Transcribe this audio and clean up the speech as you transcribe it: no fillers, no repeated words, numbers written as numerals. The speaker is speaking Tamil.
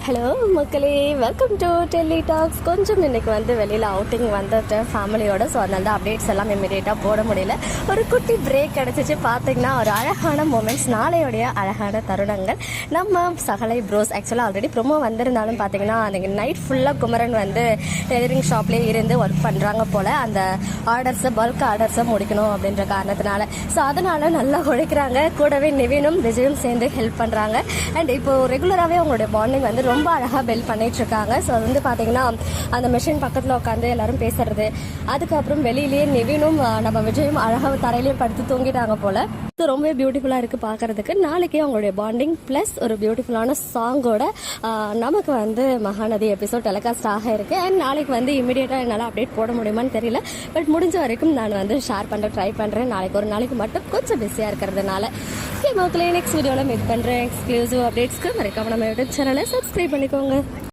ஹலோ மக்களே, வெல்கம் டு டெல்லி டாக்ஸ். கொஞ்சம் இன்னைக்கு வெளியில் அவுட்டிங் வந்துட்டு ஃபேமிலியோட. ஸோ அதனால அப்டேட்ஸ் எல்லாம் இமீடியட்டாக போட முடியல. ஒரு குட்டி பிரேக் கிடச்சிச்சு. பார்த்தீங்கன்னா ஒரு அழகான மூமெண்ட்ஸ், நாளையோடைய அழகான தருணங்கள். நம்ம சகலை ப்ரோஸ் ஆக்சுவலாக ஆல்ரெடி ப்ரொமோ வந்திருந்தாலும் பார்த்தீங்கன்னா அன்றைக்கி நைட் ஃபுல்லாக குமரன் டெய்லரிங் ஷாப்லேயே இருந்து ஒர்க் பண்ணுறாங்க போல். அந்த ஆர்டர்ஸை பல்க் ஆர்டர்ஸை முடிக்கணும் அப்படின்ற காரணத்தினால. ஸோ அதனால் நல்லா உழைக்கிறாங்க. கூடவே நிவினும் விஜயும் சேர்ந்து ஹெல்ப் பண்ணுறாங்க. அண்ட் இப்போது ரெகுலராகவே அவங்களுடைய பாண்டிங் ரொம்ப அழகாக பில்ட் பண்ணிட்டு இருக்காங்க. ஸோ அது பார்த்தீங்கன்னா அந்த மிஷின் பக்கத்தில் உட்காந்து எல்லாரும் பேசுறது, அதுக்கப்புறம் வெளியிலேயே நிவினும் நம்ம விஜயும் அழகாக தரையிலேயே படுத்து தூங்கிட்டாங்க போல. ஸோ ரொம்பவே பியூட்டிஃபுல்லாக இருக்குது பார்க்கறதுக்கு. நாளைக்கே அவங்களுடைய பாண்டிங் ப்ளஸ் ஒரு பியூட்டிஃபுல்லான சாங்கோட நமக்கு மகாநதி எபிசோட் டெலிகாஸ்ட் ஆக இருக்கு. அண்ட் நாளைக்கு இமீடியட்டாக என்னால் அப்டேட் போட முடியுமான்னு தெரியல. பட் முடிஞ்ச வரைக்கும் நான் ஷேர் பண்ண ட்ரை பண்ணுறேன். நாளைக்கு ஒரு நாளைக்கு மட்டும் கொஞ்சம் பிஸியாக இருக்கிறதுனால. ஓகே மக்களே, நெக்ஸ்ட் வீடியோவில் மீட் பண்ணுறேன். எக்ஸ்க்ளூசிவ் அப்டேட்ஸ்க்கு மறக்காம நம்ம யூடியூப் சேனலை சப்ஸ்கிரைப் பண்ணிக்கோங்க.